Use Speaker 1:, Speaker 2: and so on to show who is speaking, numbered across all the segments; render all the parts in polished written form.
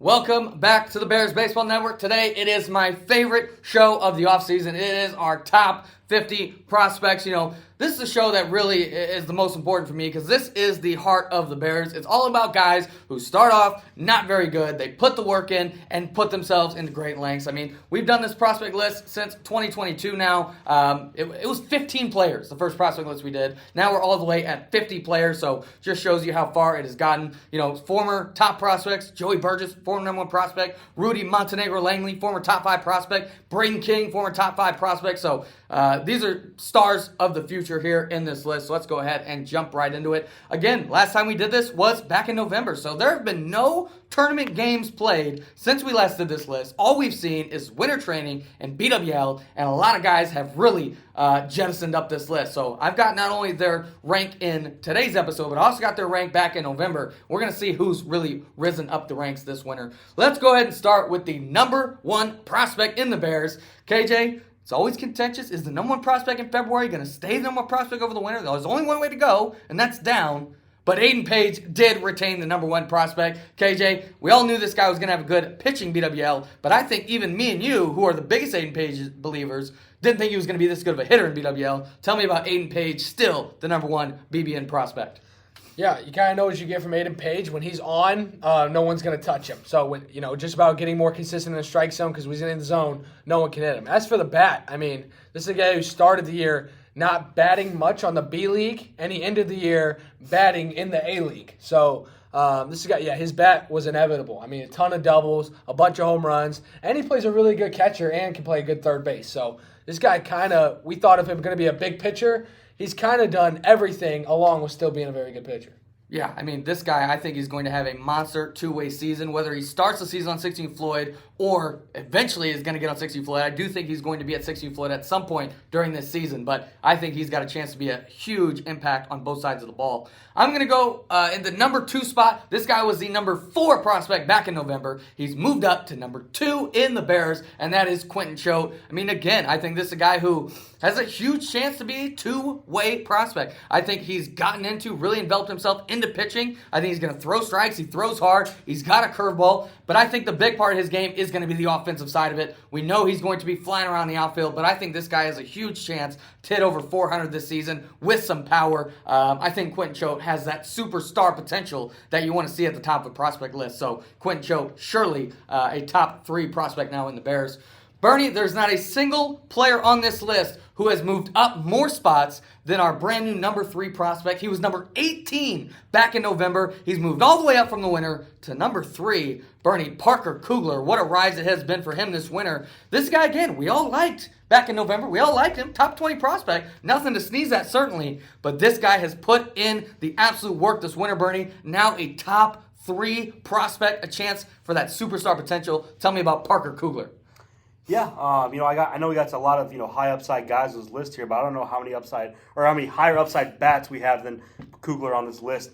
Speaker 1: Welcome back to the Bears Baseball Network. Today, it is my favorite show of the offseason. It is our top 50 prospects. This is a show that really is the most important for me because this is the heart of the Bears. It's all about guys who start off not very good. They put the work in and put themselves into great lengths. We've done this prospect list since 2022 now. It was 15 players, the first prospect list we did. Now we're all the way at 50 players, so just shows you how far it has gotten. Former top prospects, Joey Burgess, former number one prospect, Rudy Montenegro Langley, former top 5 prospect, Braden King, former top 5 prospect. So these are stars of the future here in this list. So let's go ahead and jump right into it. Again, last time we did this was back in November. So there have been no tournament games played since we last did this list. All we've seen is winter training and BWL, and a lot of guys have really jettisoned up this list. So I've got not only their rank in today's episode, but I also got their rank back in November. We're going to see who's really risen up the ranks this winter. Let's go ahead and start with the number one prospect in the Bears. KJ, it's always contentious. Is the number one prospect in February going to stay the number one prospect over the winter? There's only one way to go, and that's down. But Aiden Page did retain the number one prospect. KJ, we all knew this guy was going to have a good pitching BWL, but I think even me and you, who are the biggest Aiden Page believers, didn't think he was going to be this good of a hitter in BWL. Tell me about Aiden Page, still the number one BBN prospect.
Speaker 2: Yeah, you kind of know what you get from Aiden Page. When he's on, no one's going to touch him. So, just about getting more consistent in the strike zone because when he's in the zone, no one can hit him. As for the bat, this is a guy who started the year not batting much on the B League, and he ended the year batting in the A League. So, this guy, his bat was inevitable. A ton of doubles, a bunch of home runs, and he plays a really good catcher and can play a good third base. So, this guy we thought of him going to be a big pitcher. He's kind of done everything along with still being a very good pitcher.
Speaker 1: Yeah, this guy, I think he's going to have a monster two-way season, whether he starts the season on 16 Floyd or eventually is going to get on 16 Floyd. I do think he's going to be at 16 Floyd at some point during this season, but I think he's got a chance to be a huge impact on both sides of the ball. I'm going to go in the number 2 spot. This guy was the number 4 prospect back in November. He's moved up to number 2 in the Bears, and that is Quentin Choate. Again, I think this is a guy who has a huge chance to be a two-way prospect. I think he's gotten into, really enveloped himself into pitching. I think he's going to throw strikes. He throws hard. He's got a curveball. But I think the big part of his game is going to be the offensive side of it. We know he's going to be flying around the outfield, but I think this guy has a huge chance to hit over 400 this season with some power. I think Quentin Choate has that superstar potential that you want to see at the top of the prospect list. So Quentin Choate, surely a top 3 prospect now in the Bears. Bernie, there's not a single player on this list who has moved up more spots than our brand new number 3 prospect. He was number 18 back in November. He's moved all the way up from the winter to number 3. Bernie, Parker Kugler, what a rise it has been for him this winter. This guy, again, we all liked back in November. We all liked him. Top 20 prospect. Nothing to sneeze at, certainly. But this guy has put in the absolute work this winter, Bernie. Now a top 3 prospect, a chance for that superstar potential. Tell me about Parker Kugler.
Speaker 3: Yeah, I know we got a lot of high upside guys on this list here, but I don't know how many higher upside bats we have than Kugler on this list.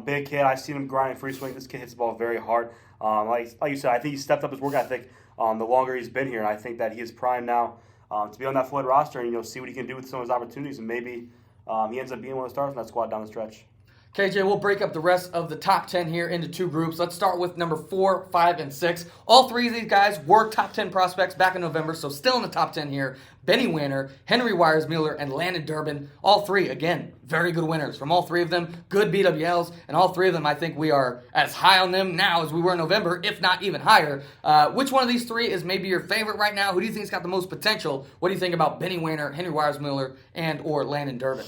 Speaker 3: Big kid, I've seen him grinding free swing. This kid hits the ball very hard. Like you said, I think he stepped up his work ethic the longer he's been here, and I think that he is primed now to be on that Floyd roster and see what he can do with some of his opportunities, and maybe he ends up being one of the stars in that squad down the stretch.
Speaker 1: KJ, we'll break up the rest of the top 10 here into 2 groups. Let's start with number 4, 5, and 6. All 3 of these guys were top 10 prospects back in November, so still in the top 10 here. Benny Wanner, Henry Wires-Mueller, and Landon Durbin. All 3, again, very good winners from all 3 of them. Good BWLs, and all 3 of them, I think we are as high on them now as we were in November, if not even higher. Which one of these 3 is maybe your favorite right now? Who do you think's got the most potential? What do you think about Benny Wanner, Henry Wires-Mueller, and or Landon Durbin?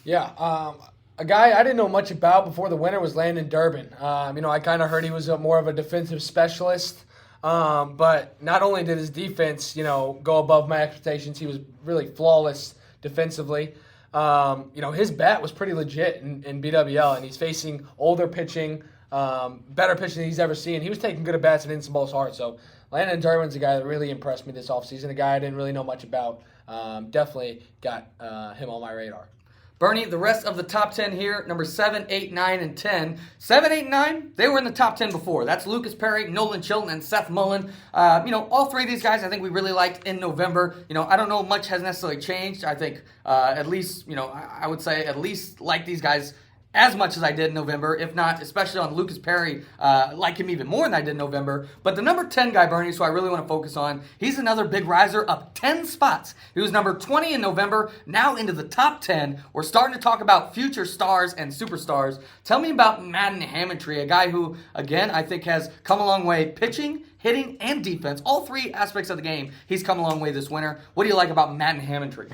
Speaker 2: Yeah, a guy I didn't know much about before the winter was Landon Durbin. I kind of heard he was more of a defensive specialist, but not only did his defense, go above my expectations, he was really flawless defensively. His bat was pretty legit in BWL, and he's facing older pitching, better pitching than he's ever seen. He was taking good at bats and hitting some balls hard. So Landon Durbin's a guy that really impressed me this offseason, a guy I didn't really know much about. Definitely got him on my radar.
Speaker 1: Bernie, the rest of the top 10 here, number 7, 8, 9, and 10. 7, 8, 9, they were in the top 10 before. That's Lucas Perry, Nolan Chilton, and Seth Mullen. All 3 of these guys I think we really liked in November. I don't know much has necessarily changed. I think I would say at least like these guys as much as I did in November, if not, especially on Lucas Perry, like him even more than I did in November. But the number 10 guy, Bernie, so I really want to focus on, he's another big riser, up 10 spots. He was number 20 in November, now into the top 10. We're starting to talk about future stars and superstars. Tell me about Madden Hammontree, a guy who, again, I think has come a long way pitching, hitting, and defense. All three aspects of the game, he's come a long way this winter. What do you like about Madden Hammontree?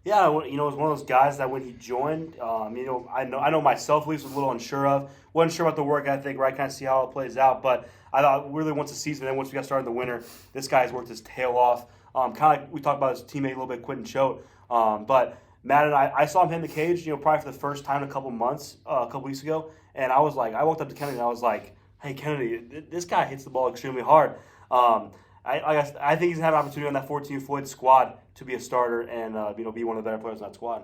Speaker 3: Yeah, you know, it was one of those guys that when he joined, you know, I know myself at least was a little unsure of. Wasn't sure about the work ethic, right? Kind of see how it plays out. But I thought really once the season, then once we got started in the winter, this guy's worked his tail off. Kind of like we talked about his teammate a little bit, Quentin Choate. But Matt and I saw him hit the cage, you know, probably for the first time in a couple months, a couple weeks ago. And I was like, I walked up to Kennedy and I was like, hey, Kennedy, this guy hits the ball extremely hard. I think he's going to have an opportunity on that 14 Floyd squad to be a starter and you know, be one of the better players on that squad.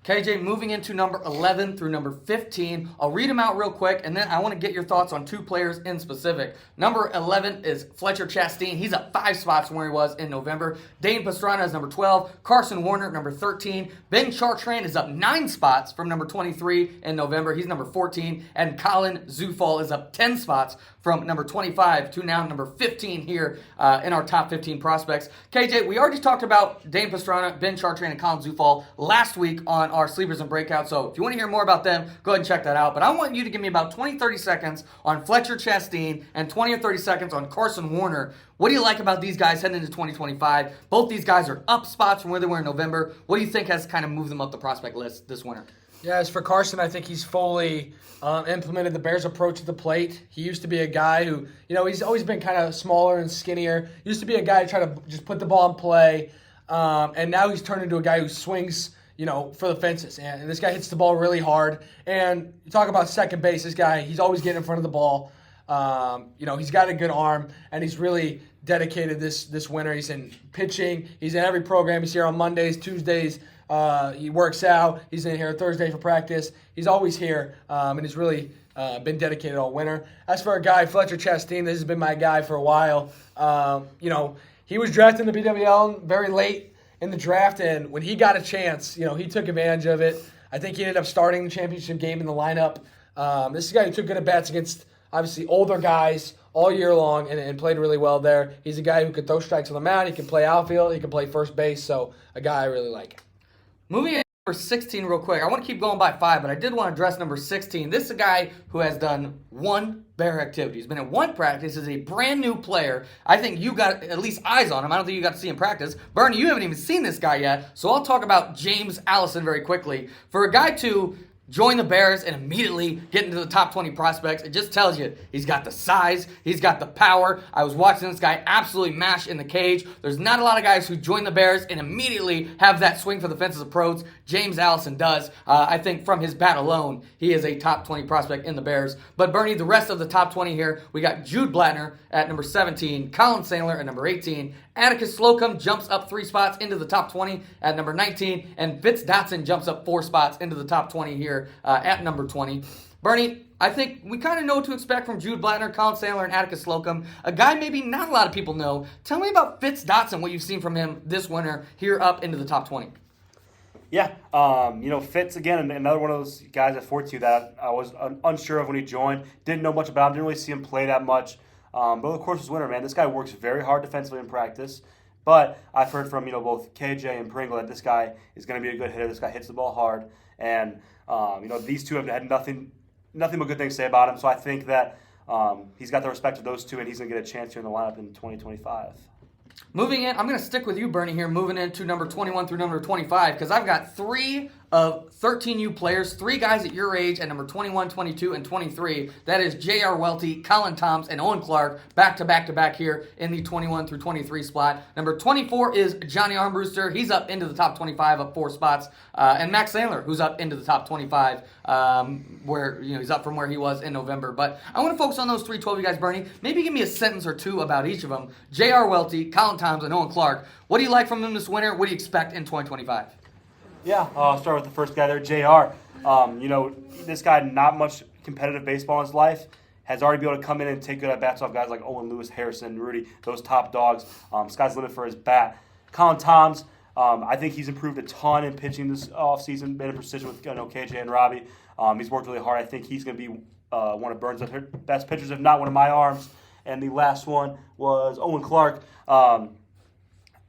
Speaker 1: KJ, moving into number 11 through number 15. I'll read them out real quick, and then I want to get your thoughts on two players in specific. Number 11 is Fletcher Chastain. He's up 5 spots from where he was in November. Dane Pastrana is number 12. Carson Warner, number 13. Ben Chartrain is up 9 spots from number 23 in November. He's number 14. And Colin Zufall is up 10 spots from number 25 to now number 15 here in our top 15 prospects. KJ, we already talked about Dane Pastrana, Ben Chartrain, and Colin Zufall last week on our Sleepers and Breakouts. So if you want to hear more about them, go ahead and check that out. But I want you to give me about 20-30 seconds on Fletcher Chastain and 20 or 30 seconds on Carson Warner. What do you like about these guys heading into 2025? Both these guys are up spots from where they were in November. What do you think has kind of moved them up the prospect list this winter?
Speaker 2: Yeah, as for Carson, I think he's fully implemented the Bears' approach to the plate. He used to be a guy who, you know, he's always been kind of smaller and skinnier. Used to be a guy who tried to just put the ball in play, and now he's turned into a guy who swings, you know, for the fences. And this guy hits the ball really hard. And you talk about second base, this guy, he's always getting in front of the ball. You know, he's got a good arm, and he's really dedicated this winter. He's in pitching. He's in every program. He's here on Mondays, Tuesdays. He works out. He's in here Thursday for practice. He's always here, and he's really been dedicated all winter. As for a guy, Fletcher Chastain, this has been my guy for a while. You know, he was drafted in the BWL very late in the draft, and when he got a chance, you know, he took advantage of it. I think he ended up starting the championship game in the lineup. This is a guy who took good at-bats against, obviously, older guys all year long and played really well there. He's a guy who could throw strikes on the mound. He can play outfield. He can play first base, so a guy I really like.
Speaker 1: Moving in number 16 real quick. I want to keep going by 5, but I did want to address number 16. This is a guy who has done one Bear activity. He's been in one practice. Is a brand new player. I think you got at least eyes on him. I don't think you got to see him practice. Bernie, you haven't even seen this guy yet, so I'll talk about James Allison very quickly. For a guy to join the Bears and immediately get into the top 20 prospects, it just tells you he's got the size, he's got the power. I was watching this guy absolutely mash in the cage. There's not a lot of guys who join the Bears and immediately have that swing for the fences approach. James Allison does. I think from his bat alone, he is a top 20 prospect in the Bears. But Bernie, the rest of the top 20 here, we got Jude Blattner at number 17, Colin Sandler at number 18, Atticus Slocum jumps up 3 spots into the top 20 at number 19, and Fitz Dotson jumps up 4 spots into the top 20 here at number 20. Bernie, I think we kind of know what to expect from Jude Blattner, Colin Sandler, and Atticus Slocum. A guy maybe not a lot of people know. Tell me about Fitz Dotson, what you've seen from him this winter here up into the top 20.
Speaker 3: Yeah, you know, Fitz, again, another one of those guys at 42 that I was unsure of when he joined. Didn't know much about him, didn't really see him play that much. But of course, this winter, man, this guy works very hard defensively in practice. But I've heard from, you know, both KJ and Pringle that this guy is going to be a good hitter. This guy hits the ball hard. And, you know, these two have had nothing but good things to say about him. So I think that he's got the respect of those two, and he's going to get a chance here in the lineup in 2025.
Speaker 1: Moving in, I'm going to stick with you, Bernie, here, moving into number 21 through number 25, because I've got 3 of 13U players, 3 guys at your age at number 21, 22, and 23. That is J.R. Welty, Colin Toms, and Owen Clark, back to back here in the 21 through 23 spot. Number 24 is Johnny Armbruster. He's up into the top 25, up 4 spots. And Max Sandler, who's up into the top 25, where, you know, he's up from where he was in November. But I want to focus on those 3 12U guys, Bernie. Maybe give me a sentence or 2 about each of them. J.R. Welty, Colin Toms, and Owen Clark. What do you like from them this winter? What do you expect in 2025?
Speaker 3: Yeah, I'll start with the first guy there, JR. You know, this guy, not much competitive baseball in his life, has already been able to come in and take good at-bats off guys like Owen Lewis, Harrison, Rudy, those top dogs. Sky's the limit for his bat. Colin Toms, I think he's improved a ton in pitching this offseason, been in precision with KJ and Robbie. He's worked really hard. I think he's going to be one of Burns' best pitchers, if not one of my arms. And the last one was Owen Clark.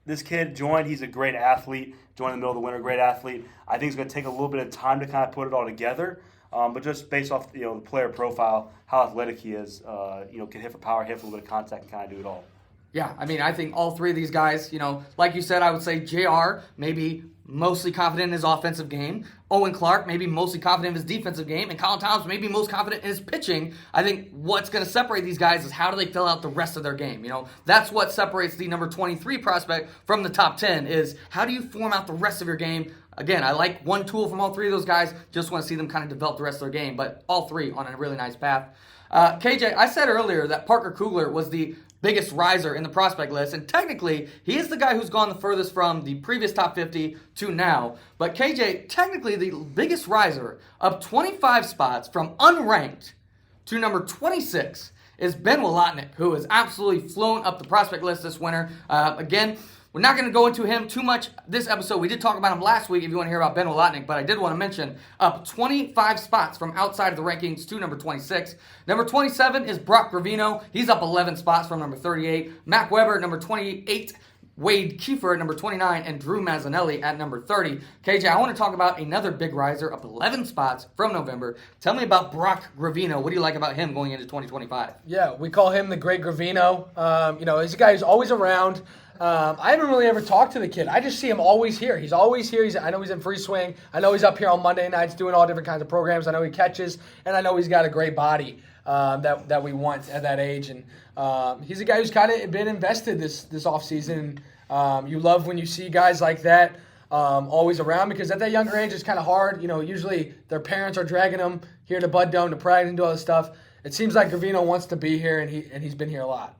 Speaker 3: This kid joined. He's a great athlete. Joined in the middle of the winter, great athlete. I think it's going to take a little bit of time to kind of put it all together. But just based off the player profile, how athletic he is, can hit for power, hit for a little bit of contact, and kind of do it all.
Speaker 1: Yeah, I mean, I think all three of these guys, like you said, I would say JR maybe mostly confident in his offensive game. Owen Clark maybe mostly confident in his defensive game. And Colin Thomas maybe most confident in his pitching. I think what's going to separate these guys is how do they fill out the rest of their game. That's what separates the number 23 prospect from the top 10 is how do you form out the rest of your game. Again, I like one tool from all three of those guys. Just want to see them kind of develop the rest of their game. But all three on a really nice path. KJ, I said earlier that Parker Kugler was the biggest riser in the prospect list, and technically, he is the guy who's gone the furthest from the previous top 50 to now. But KJ, technically the biggest riser, up 25 spots from unranked to number 26, is Ben Wolotnik, who has absolutely flown up the prospect list this winter. Again, we're not going to go into him too much this episode. We did talk about him last week if you want to hear about Ben Wolotnik, but I did want to mention up 25 spots from outside of the rankings to number 26. Number 27 is Brock Gravino. He's up 11 spots from number 38. Mac Weber at number 28. Wade Kiefer at number 29, and Drew Mazzanelli at number 30. KJ, I want to talk about another big riser, up 11 spots from November. Tell me about Brock Gravino. What do you like about him going into 2025?
Speaker 2: Yeah, we call him the Great Gravino. He's a guy who's always around. I haven't really ever talked to the kid. I just see him always here. He's always here. I know he's in free swing. I know he's up here on Monday nights doing all different kinds of programs. I know he catches, and I know he's got a great body that we want at that age. And he's a guy who's kind of been invested this offseason. You love when you see guys like that always around because at that younger age it's kind of hard. Usually their parents are dragging them here to Bud Dome to practice and do all this stuff. It seems like Gravino wants to be here, and he's been here a lot.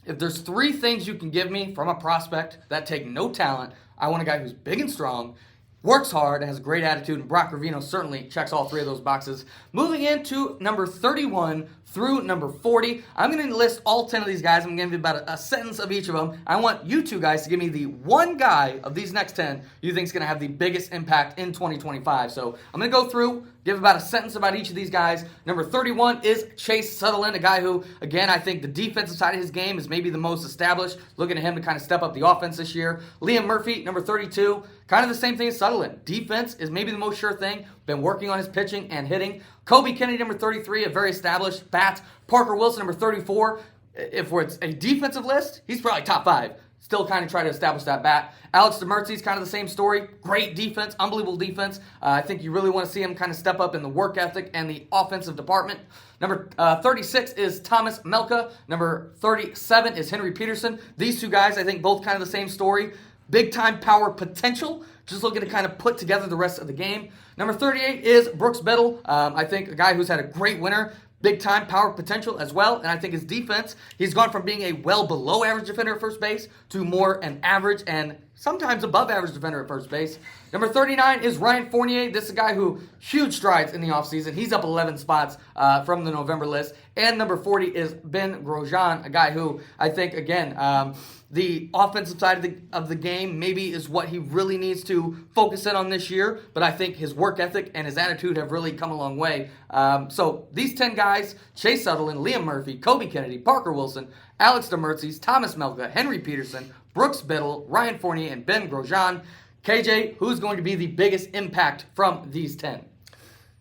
Speaker 1: If there's three things you can give me from a prospect that take no talent, I want a guy who's big and strong, works hard, has a great attitude, and Brock Gravino certainly checks all three of those boxes. Moving into number 31 through number 40, I'm going to list all 10 of these guys. I'm going to give you about a sentence of each of them. I want you two guys to give me the one guy of these next 10 you think is going to have the biggest impact in 2025. So I'm going to go through, give about a sentence about each of these guys. Number 31 is Chase Sutherland, a guy who, again, I think the defensive side of his game is maybe the most established. Looking at him to kind of step up the offense this year. Liam Murphy, number 32, kind of the same thing as Sutherland. Defense is maybe the most sure thing. Been working on his pitching and hitting. Kobe Kennedy, number 33, a very established bat. Parker Wilson, number 34. If it's a defensive list, he's probably top 5. Still kind of try to establish that bat. Alex DeMertz's kind of the same story. Great defense, unbelievable defense. I think you really want to see him kind of step up in the work ethic and the offensive department. Number 36 is Thomas Melka. Number 37 is Henry Peterson. These two guys, I think, both kind of the same story. Big-time power potential. Just looking to kind of put together the rest of the game. Number 38 is Brooks Biddle. I think a guy who's had a great winter. Big-time power potential as well. And I think his defense, he's gone from being a well below average defender at first base to more an average and sometimes above average defender at first base. Number 39 is Ryan Fournier. This is a guy who huge strides in the offseason. He's up 11 spots from the November list. And number 40 is Ben Grosjean, a guy who I think, again, the offensive side of the game maybe is what he really needs to focus in on this year, but I think his work ethic and his attitude have really come a long way. So these 10 guys, Chase Sutherland, Liam Murphy, Kobe Kennedy, Parker Wilson, Alex DeMertzes, Thomas Melka, Henry Peterson, Brooks Biddle, Ryan Fournier, and Ben Grosjean. KJ, who's going to be the biggest impact from these 10?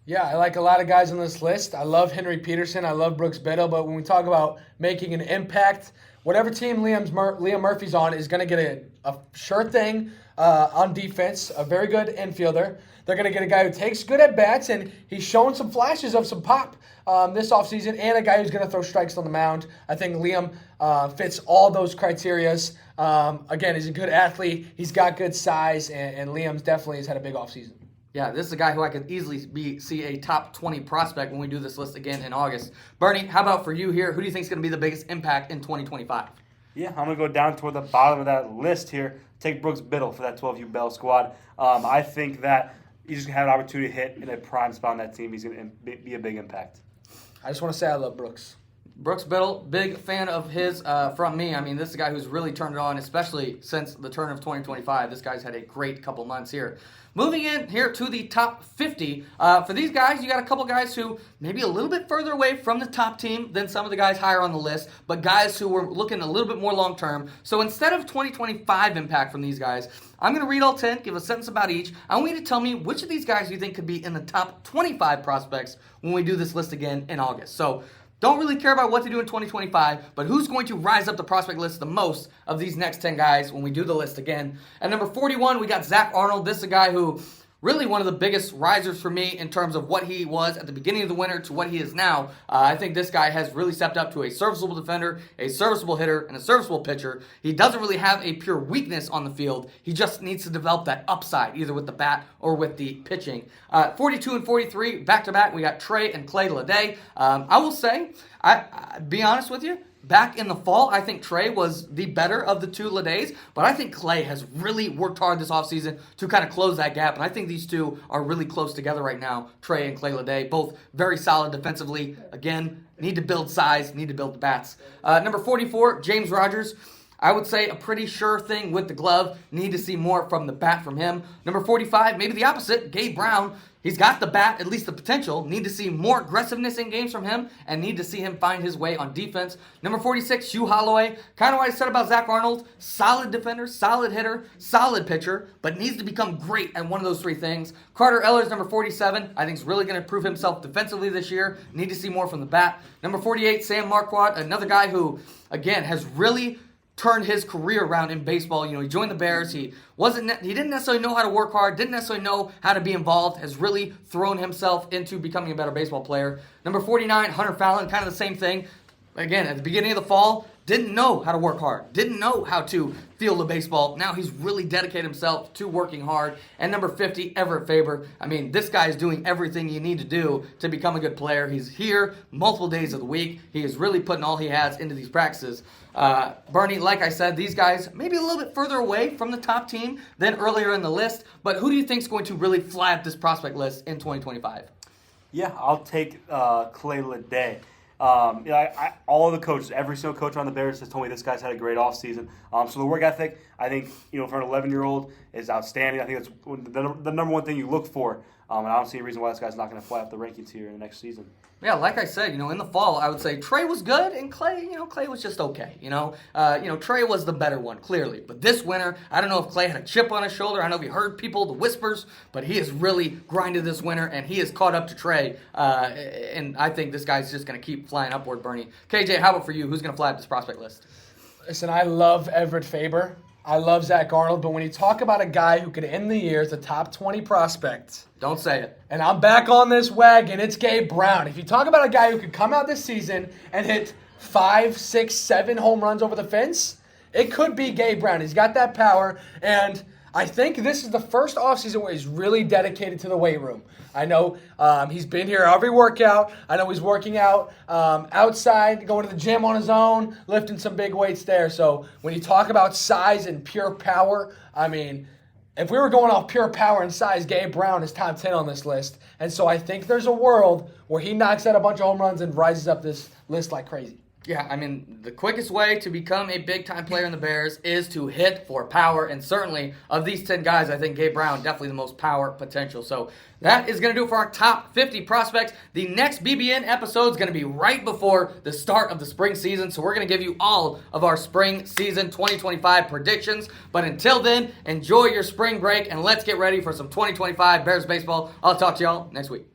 Speaker 2: Yeah, I like a lot of guys on this list. I love Henry Peterson. I love Brooks Biddle. But when we talk about making an impact, whatever team Liam Murphy's on is going to get a sure thing on defense, a very good infielder. They're going to get a guy who takes good at-bats, and he's shown some flashes of some pop this offseason, and a guy who's going to throw strikes on the mound. I think Liam fits all those criterias. Again, he's a good athlete. He's got good size, and Liam's definitely has had a big offseason.
Speaker 1: Yeah, this is a guy who I could easily see a top 20 prospect when we do this list again in August. Bernie, how about for you here? Who do you think is going to be the biggest impact in 2025?
Speaker 3: Yeah, I'm going to go down toward the bottom of that list here. Take Brooks Biddle for that 12U Bell squad. I think that he's just going to have an opportunity to hit in a prime spot on that team. He's going to be a big impact.
Speaker 2: I just want to say I love Brooks.
Speaker 1: Brooks Biddle, big fan of his from me. I mean, this is a guy who's really turned it on, especially since the turn of 2025. This guy's had a great couple months here. Moving in here to the top 50. For these guys, you got a couple guys who maybe a little bit further away from the top team than some of the guys higher on the list, but guys who were looking a little bit more long-term. So instead of 2025 impact from these guys, I'm going to read all 10, give a sentence about each. I want you to tell me which of these guys you think could be in the top 25 prospects when we do this list again in August. So don't really care about what to do in 2025, but who's going to rise up the prospect list the most of these next 10 guys when we do the list again. At number 41, we got Zach Arnold. This is a guy who really one of the biggest risers for me in terms of what he was at the beginning of the winter to what he is now. I think this guy has really stepped up to a serviceable defender, a serviceable hitter, and a serviceable pitcher. He doesn't really have a pure weakness on the field. He just needs to develop that upside, either with the bat or with the pitching. 42 and 43, back-to-back, we got Trey and Clay Lede. I will say, I be honest with you, back in the fall, I think Trey was the better of the two Ledes, but I think Clay has really worked hard this offseason to kind of close that gap, and I think these two are really close together right now, Trey and Clay Lede, both very solid defensively. Again, need to build size, need to build the bats. Number 44, James Rogers. I would say a pretty sure thing with the glove. Need to see more from the bat from him. Number 45, maybe the opposite, Gabe Brown. He's got the bat, at least the potential. Need to see more aggressiveness in games from him and need to see him find his way on defense. Number 46, Hugh Holloway. Kind of what I said about Zach Arnold. Solid defender, solid hitter, solid pitcher, but needs to become great at one of those three things. Carter Ellers, number 47. I think is really going to prove himself defensively this year. Need to see more from the bat. Number 48, Sam Marquardt. Another guy who, again, has really turned his career around in baseball. You know, he joined the Bears. He didn't necessarily know how to work hard, didn't necessarily know how to be involved, has really thrown himself into becoming a better baseball player. Number 49, Hunter Fallon, kind of the same thing. Again, at the beginning of the fall, didn't know how to work hard, didn't know how to field the baseball. Now he's really dedicated himself to working hard. And number 50, Everett Faber. I mean, this guy is doing everything you need to do to become a good player. He's here multiple days of the week. He is really putting all he has into these practices. Bernie, like I said, these guys maybe a little bit further away from the top team than earlier in the list. But who do you think is going to really fly up this prospect list in 2025?
Speaker 3: Yeah, I'll take Clay Lede. All of the coaches, every single coach on the Bears has told me this guy's had a great offseason. So the work ethic, I think, for an 11-year-old is outstanding. I think that's the number one thing you look for. And I don't see a reason why this guy's not going to fly up the rankings here in the next season.
Speaker 1: Yeah, like I said, in the fall, I would say Trey was good and Clay, Clay was just okay. Trey was the better one, clearly. But this winter, I don't know if Clay had a chip on his shoulder. I know he heard people, the whispers, but he has really grinded this winter and he has caught up to Trey. And I think this guy's just going to keep flying upward, Bernie. KJ, how about for you? Who's going to fly up this prospect list?
Speaker 2: Listen, I love Everett Faber. I love Zach Arnold, but when you talk about a guy who could end the year as a top 20 prospect.
Speaker 1: Don't say it.
Speaker 2: And I'm back on this wagon. It's Gabe Brown. If you talk about a guy who could come out this season and hit 5, 6, 7 home runs over the fence, it could be Gabe Brown. He's got that power, and I think this is the first offseason where he's really dedicated to the weight room. I know he's been here every workout. I know he's working out outside, going to the gym on his own, lifting some big weights there. So when you talk about size and pure power, I mean, if we were going off pure power and size, Gabe Brown is top 10 on this list. And so I think there's a world where he knocks out a bunch of home runs and rises up this list like crazy.
Speaker 1: Yeah, I mean, the quickest way to become a big-time player in the Bears is to hit for power, and certainly of these 10 guys, I think Gabe Brown definitely the most power potential. So that is going to do it for our top 50 prospects. The next BBN episode is going to be right before the start of the spring season, so we're going to give you all of our spring season 2025 predictions. But until then, enjoy your spring break, and let's get ready for some 2025 Bears baseball. I'll talk to y'all next week.